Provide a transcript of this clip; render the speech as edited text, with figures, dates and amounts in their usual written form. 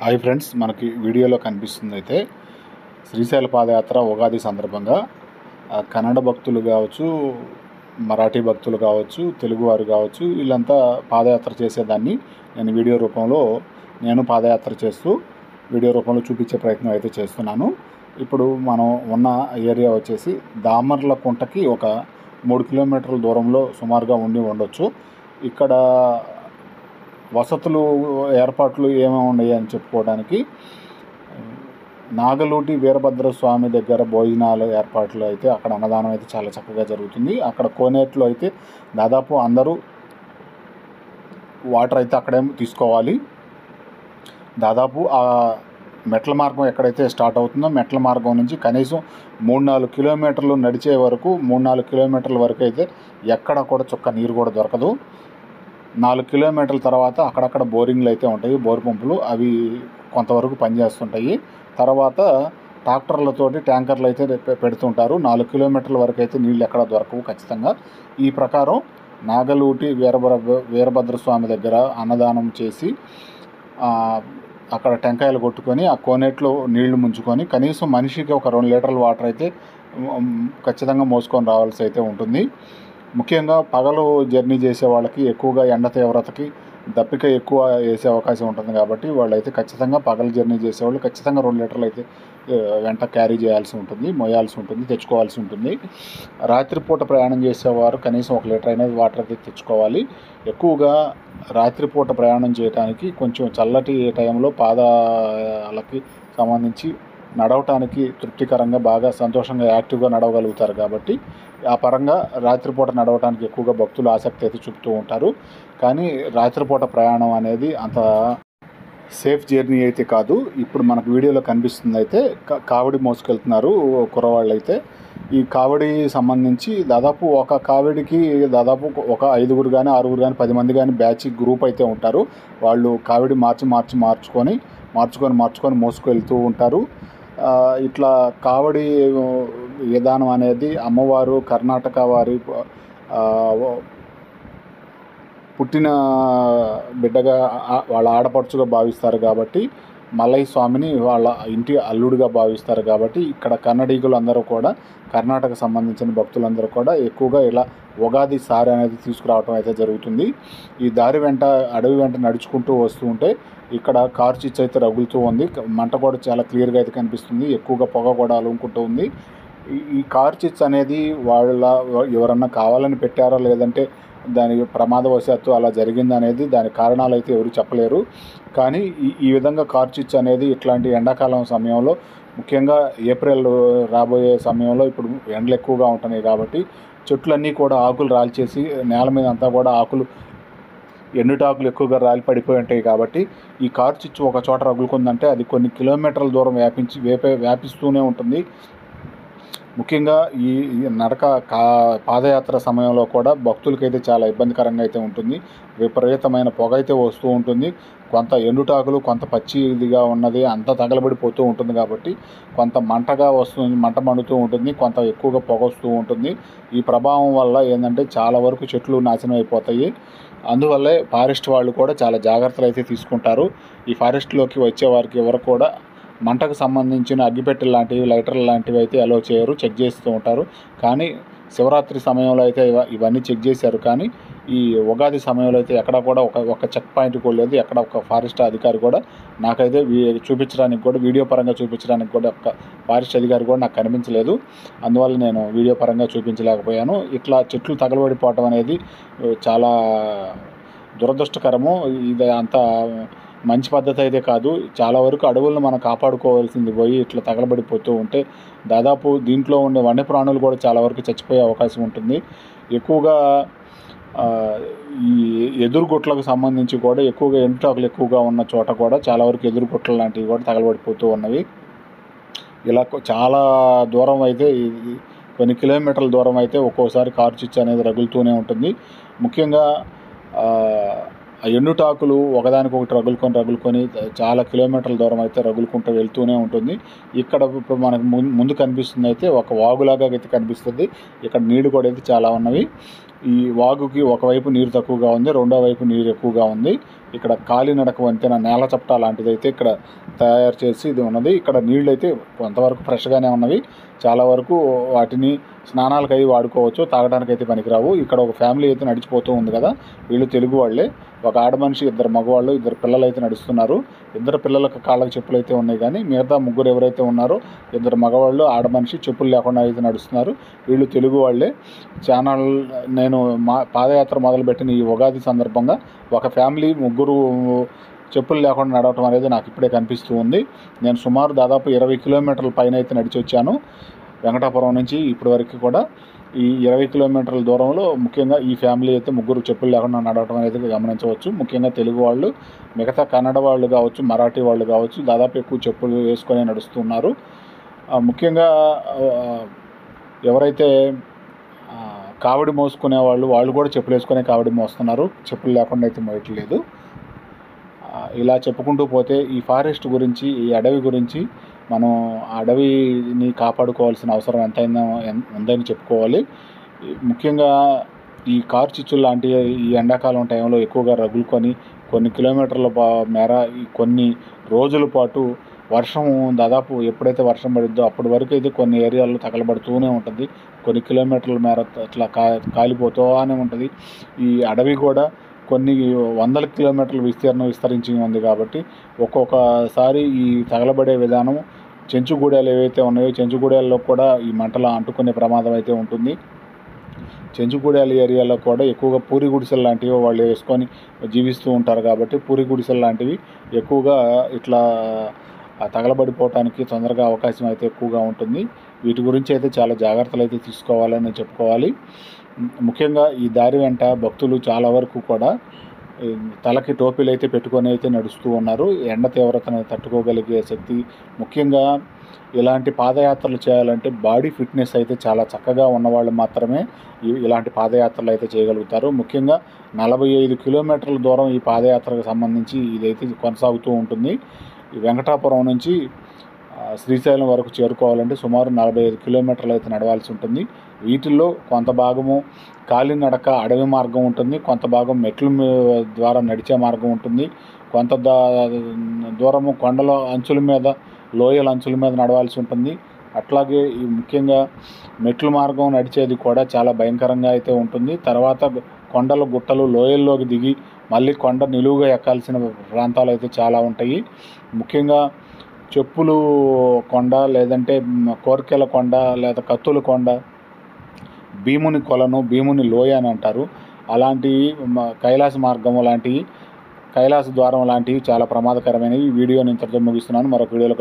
Hi friends, మనకి వీడియోలో కనిపిస్తుంది అయితే శ్రీశైల పాదయాత్ర ఉగాది సందర్భంగా కన్నడ భక్తులు కావచ్చు, మరాఠీ భక్తులు కావచ్చు, తెలుగువారు కావచ్చు, వీళ్ళంతా పాదయాత్ర చేసేదాన్ని నేను వీడియో రూపంలో పాదయాత్ర చేస్తూ వీడియో రూపంలో చూపించే ప్రయత్నం అయితే చేస్తున్నాను. ఇప్పుడు మనం ఉన్న ఏరియా వచ్చేసి దామర్లకుంటకి ఒక 3 కిలోమీటర్ల దూరంలో సుమారుగా ఉండొచ్చు. ఇక్కడ వసతులు ఏర్పాట్లు ఏమేమి ఉన్నాయి అని చెప్పుకోవడానికి నాగలూటి వీరభద్ర స్వామి దగ్గర భోజనాలు ఏర్పాట్లు అయితే అక్కడ అన్నదానం అయితే చాలా చక్కగా జరుగుతుంది. అక్కడ కోనేట్లో అయితే దాదాపు అందరూ వాటర్ అయితే అక్కడే తీసుకోవాలి. దాదాపు ఆ మెట్ల మార్గం ఎక్కడైతే స్టార్ట్ అవుతుందో మెట్ల మార్గం నుంచి కనీసం 3-4 కిలోమీటర్లు నడిచే వరకు 3-4 కిలోమీటర్ల వరకు అయితే ఎక్కడ కూడా చుక్క నీరు కూడా దొరకదు. 4 కిలోమీటర్ల తర్వాత అక్కడక్కడ బోరింగ్లు అయితే ఉంటాయి, బోర్ పంపులు, అవి కొంతవరకు పనిచేస్తుంటాయి. తర్వాత ట్రాక్టర్లతోటి ట్యాంకర్లు అయితే పెడుతుంటారు. 4 కిలోమీటర్ల వరకు అయితే నీళ్ళు ఎక్కడ దొరకవు ఖచ్చితంగా. ఈ ప్రకారం నాగలూటి వీరభద్ర స్వామి దగ్గర అన్నదానం చేసి అక్కడ టెంకాయలు కొట్టుకొని ఆ కోనేట్లో నీళ్లు ముంచుకొని కనీసం మనిషికి ఒక 2 లీటర్ల వాటర్ అయితే ఖచ్చితంగా మోసుకొని రావాల్సి అయితే ఉంటుంది. ముఖ్యంగా పగలు జర్నీ చేసే వాళ్ళకి ఎక్కువగా ఎండ తీవ్రతకి దప్పిక ఎక్కువ వేసే అవకాశం ఉంటుంది కాబట్టి వాళ్ళైతే ఖచ్చితంగా పగలు జర్నీ చేసేవాళ్ళు ఖచ్చితంగా 2 లీటర్లు అయితే వెంట క్యారీ చేయాల్సి ఉంటుంది, మోయాల్సి ఉంటుంది, తెచ్చుకోవాల్సి ఉంటుంది. రాత్రిపూట ప్రయాణం చేసేవారు కనీసం 1 లీటర్ అనేది వాటర్ అయితే తెచ్చుకోవాలి. ఎక్కువగా రాత్రిపూట ప్రయాణం చేయడానికి కొంచెం చల్లటి టైంలో పాదాలకి సంబంధించి నడవటానికి తృప్తికరంగా బాగా సంతోషంగా యాక్టివ్గా నడవగలుగుతారు కాబట్టి ఆ పరంగా రాత్రిపూట నడవటానికి ఎక్కువగా భక్తులు ఆసక్తి అయితే చూపుతూ ఉంటారు. కానీ రాత్రిపూట ప్రయాణం అనేది అంత సేఫ్ జర్నీ అయితే కాదు. ఇప్పుడు మనకు వీడియోలో కనిపిస్తుంది అయితే కావడి మోసుకెళ్తున్నారు కుర్రవాళ్ళు అయితే. ఈ కావడి సంబంధించి దాదాపు ఒక కావడికి దాదాపు ఒక 5గురు కానీ 6గురు కానీ 10 మంది కానీ బ్యాచ్ గ్రూప్ అయితే ఉంటారు. వాళ్ళు కావడి మార్చుకొని మోసుకెళ్తూ ఉంటారు. ఇట్లా కావడి విధానం అనేది అమ్మవారు కర్ణాటక వారి పుట్టిన బిడ్డగా వాళ్ళ ఆడపడుచుగా భావిస్తారు కాబట్టి మల్లయ్య స్వామిని వాళ్ళ ఇంటి అల్లుడిగా భావిస్తారు కాబట్టి ఇక్కడ కన్నడీకులు అందరూ కూడా కర్ణాటక సంబంధించిన భక్తులందరూ కూడా ఎక్కువగా ఇలా ఉగాది సారి అనేది తీసుకురావటం అయితే జరుగుతుంది. ఈ దారి వెంట అడవి వెంట నడుచుకుంటూ వస్తూ ఉంటే ఇక్కడ కారు చిచ్చు అయితే రగులుతూ ఉంది. మంట కూడా చాలా క్లియర్గా అయితే కనిపిస్తుంది. ఎక్కువగా పొగ కూడా అలుముకుంటూ ఉంది. ఈ కారు చిచ్చు అనేది ఎవరన్నా కావాలని పెట్టారో లేదంటే దాని ప్రమాదవశాత్తు అలా జరిగింది అనేది దాని కారణాలు అయితే ఎవరు చెప్పలేరు. కానీ ఈ విధంగా కారు చిచ్చు అనేది ఇట్లాంటి ఎండాకాలం సమయంలో ముఖ్యంగా ఏప్రిల్ రాబోయే సమయంలో ఇప్పుడు ఎండలు ఎక్కువగా ఉంటున్నాయి కాబట్టి చెట్లన్నీ కూడా ఆకులు రాల్చేసి నేల మీద అంతా కూడా ఎండుటాకులు ఎక్కువగా రాలి పడిపోయి ఉంటాయి కాబట్టి ఈ కారు చిచ్చు ఒక చోట రగులుకుందంటే అది కొన్ని కిలోమీటర్ల దూరం వ్యాపిస్తూనే ఉంటుంది. ముఖ్యంగా ఈ పాదయాత్ర సమయంలో కూడా భక్తులకైతే చాలా ఇబ్బందికరంగా అయితే ఉంటుంది. విపరీతమైన పొగ అయితే వస్తూ ఉంటుంది. కొంత ఎండుటాకులు, కొంత పచ్చిదిగా ఉన్నది అంతా తగలబడిపోతూ ఉంటుంది కాబట్టి కొంత మంట మండుతూ ఉంటుంది, కొంత ఎక్కువగా పొగ వస్తూ ఉంటుంది. ఈ ప్రభావం వల్ల ఏంటంటే చాలా వరకు చెట్లు నాశనం అయిపోతాయి. అందువల్లే ఫారెస్ట్ వాళ్ళు కూడా చాలా జాగ్రత్తలు అయితే తీసుకుంటారు. ఈ ఫారెస్ట్లోకి వచ్చే వారికి ఎవరు కూడా మంటకు సంబంధించిన అగ్గిపెట్టెలు లాంటివి, లైటర్లు లాంటివి అయితే అలో చేయరు, చెక్ చేస్తూ ఉంటారు. కానీ శివరాత్రి సమయంలో అయితే ఇవన్నీ చెక్ చేశారు. కానీ ఈ ఉగాది సమయంలో అయితే ఎక్కడ కూడా ఒక చెక్ పాయింట్ కూడా లేదు. ఎక్కడ ఒక ఫారెస్ట్ అధికారి కూడా నాకైతే చూపించడానికి కూడా వీడియో పరంగా చూపించడానికి కూడా ఒక ఫారెస్ట్ అధికారి కూడా నాకు కనిపించలేదు. అందువల్ల నేను వీడియో పరంగా చూపించలేకపోయాను. ఇట్లా చెట్లు తగలబడిపోవటం అనేది చాలా దురదృష్టకరము. ఇది అంత మంచి పద్ధతి అయితే కాదు. చాలా వరకు అడవులను మనం కాపాడుకోవాల్సింది పోయి ఇట్లా తగలబడిపోతూ ఉంటే దాదాపు దీంట్లో ఉండే వన్యప్రాణులు కూడా చాలా వరకు చచ్చిపోయే అవకాశం ఉంటుంది. ఎక్కువగా ఈ ఎదురుగుట్లకు సంబంధించి కూడా ఎక్కువగా ఎండుటాకులు ఎక్కువగా ఉన్న చోట కూడా చాలా వరకు ఎదురుగుట్ల లాంటివి కూడా తగలబడిపోతూ ఉన్నవి. ఇలా చాలా దూరం అయితే కొన్ని కిలోమీటర్ల దూరం అయితే ఒక్కోసారి కారు చిచ్చు అనేది రగులుతూనే ఉంటుంది. ముఖ్యంగా ఆ ఎండుటాకులు ఒకదానికొకటి రగులుకొని చాలా కిలోమీటర్ల దూరం అయితే రగులుకుంటూ వెళ్తూనే ఉంటుంది. ఇక్కడ ఇప్పుడు మనకు ముందు కనిపిస్తుంది అయితే ఒక వాగులాగా అయితే కనిపిస్తుంది. ఇక్కడ నీళ్లు కూడా అయితే చాలా ఉన్నవి. ఈ వాగుకి ఒకవైపు నీరు తక్కువగా ఉంది, రెండో వైపు నీరు ఎక్కువగా ఉంది. ఇక్కడ కాలినడక వంతెన నేల చప్టా లాంటిది అయితే ఇక్కడ తయారు చేసి ఇది ఉన్నది. ఇక్కడ నీళ్ళు అయితే కొంతవరకు ఫ్రెష్గానే ఉన్నవి. చాలా వరకు వాటిని స్నానాలకు అవి వాడుకోవచ్చు, తాగడానికి అయితే పనికిరావు. ఇక్కడ ఒక ఫ్యామిలీ అయితే నడిచిపోతూ ఉంది కదా, వీళ్ళు తెలుగు వాళ్ళే. ఒక ఆడ మనిషి, ఇద్దరు మగవాళ్ళు, ఇద్దరు పిల్లలు అయితే నడుస్తున్నారు. ఇద్దరు పిల్లలకు కాళ్ళకి చెప్పులు అయితే ఉన్నాయి, కానీ మిగతా ముగ్గురు ఎవరైతే ఉన్నారో ఇద్దరు మగవాళ్ళు, ఆడ మనిషి చెప్పులు లేకుండా అయితే నడుస్తున్నారు. వీళ్ళు తెలుగు వాళ్ళే. ఛానల్ నేను పాదయాత్ర మొదలుపెట్టిన ఈ ఉగాది సందర్భంగా ఒక ఫ్యామిలీ ముగ్గురు చెప్పులు లేకుండా నడవటం అనేది నాకు ఇప్పుడే కనిపిస్తూ ఉంది. నేను సుమారు దాదాపు 20 కిలోమీటర్ల పైన అయితే నడిచి వచ్చాను వెంకటాపురం నుంచి ఇప్పటి వరకు కూడా. ఈ 20 కిలోమీటర్ల దూరంలో ముఖ్యంగా ఈ ఫ్యామిలీ అయితే ముగ్గురు చెప్పులు లేకుండా నడవటం అనేది గమనించవచ్చు. ముఖ్యంగా తెలుగు వాళ్ళు, మిగతా కన్నడ వాళ్ళు కావచ్చు, మరాఠీ వాళ్ళు కావచ్చు, దాదాపు ఎక్కువ చెప్పులు వేసుకొని నడుస్తున్నారు. ముఖ్యంగా ఎవరైతే కావడి మోసుకునే వాళ్ళు కూడా చెప్పులు వేసుకునే కావడి మోస్తున్నారు, చెప్పులు లేకుండా అయితే మోయట్లేదు. ఇలా చెప్పుకుంటూ పోతే ఈ ఫారెస్ట్ గురించి, ఈ అడవి గురించి మనం అడవిని కాపాడుకోవాల్సిన అవసరం ఎంతైనా ఉందని చెప్పుకోవాలి. ముఖ్యంగా ఈ కార్చిచ్చులు లాంటి ఈ ఎండాకాలం టైంలో ఎక్కువగా రగులుకొని కొన్ని కిలోమీటర్ల మేర కొన్ని రోజుల పాటు వర్షం, దాదాపు ఎప్పుడైతే వర్షం పడిద్దో అప్పటి వరకు అయితే కొన్ని ఏరియాల్లో తగలబడుతూనే ఉంటుంది. కొన్ని కిలోమీటర్ల మేర అట్లా కాలిపోతూనే ఉంటుంది. ఈ అడవి కూడా కొన్ని వందల కిలోమీటర్ల విస్తరించి ఉంది కాబట్టి ఒక్కొక్కసారి ఈ తగలబడే విధానం చెంచుగూడాలు ఏవైతే ఉన్నాయో చెంచుగూడాల్లో కూడా ఈ మంటలు అంటుకునే ప్రమాదం అయితే ఉంటుంది. చెంచుగూడాల ఏరియాలో కూడా ఎక్కువగా పూరి గుడిసెలు లాంటివి వాళ్ళు వేసుకొని జీవిస్తూ ఉంటారు కాబట్టి పూరి గుడిసెలు లాంటివి ఎక్కువగా ఇట్లా తగలబడిపోవటానికి తొందరగా అవకాశం అయితే ఎక్కువగా ఉంటుంది. వీటి గురించి అయితే చాలా జాగ్రత్తలు అయితే తీసుకోవాలని చెప్పుకోవాలి. ముఖ్యంగా ఈ దారి వెంట భక్తులు చాలా వరకు కూడా తలకి టోపీలు అయితే పెట్టుకొని అయితే నడుస్తూ ఉన్నారు. ఎండ తీవ్రతను తట్టుకోగలిగే శక్తి, ముఖ్యంగా ఇలాంటి పాదయాత్రలు చేయాలంటే బాడీ ఫిట్నెస్ అయితే చాలా చక్కగా ఉన్నవాళ్ళు మాత్రమే ఇలాంటి పాదయాత్రలు అయితే చేయగలుగుతారు. ముఖ్యంగా 45 కిలోమీటర్ల దూరం ఈ పాదయాత్రకు సంబంధించి ఇదైతే కొనసాగుతూ ఉంటుంది. ఈ వెంకటాపురం నుంచి శ్రీశైలం వరకు చేరుకోవాలంటే సుమారు 45 కిలోమీటర్లు అయితే నడవాల్సి ఉంటుంది. వీటిల్లో కొంత భాగము కాలినడక అడవి మార్గం ఉంటుంది, కొంత భాగం మెట్ల ద్వారా నడిచే మార్గం ఉంటుంది, కొంత దూరము కొండల అంచుల మీద, లోయల అంచుల మీద నడవాల్సి ఉంటుంది. అట్లాగే ఈ ముఖ్యంగా మెట్ల మార్గం నడిచేది కూడా చాలా భయంకరంగా అయితే ఉంటుంది. తర్వాత కొండలు, గుట్టలు, లోయల్లోకి దిగి మళ్ళీ కొండ నిలువుగా ఎక్కాల్సిన ప్రాంతాలు అయితే చాలా ఉంటాయి. ముఖ్యంగా చెప్పులు కొండ, లేదంటే కోర్కెల కొండ, లేదా కత్తుల కొండ, భీముని కొలను, భీముని లోయ అని అంటారు. అలాంటివి కైలాస మార్గం లాంటివి, కైలాస ద్వారం లాంటివి చాలా ప్రమాదకరమైనవి. ఈ వీడియోని ఇంతటితో ముగిస్తున్నాను. మరొక వీడియోలో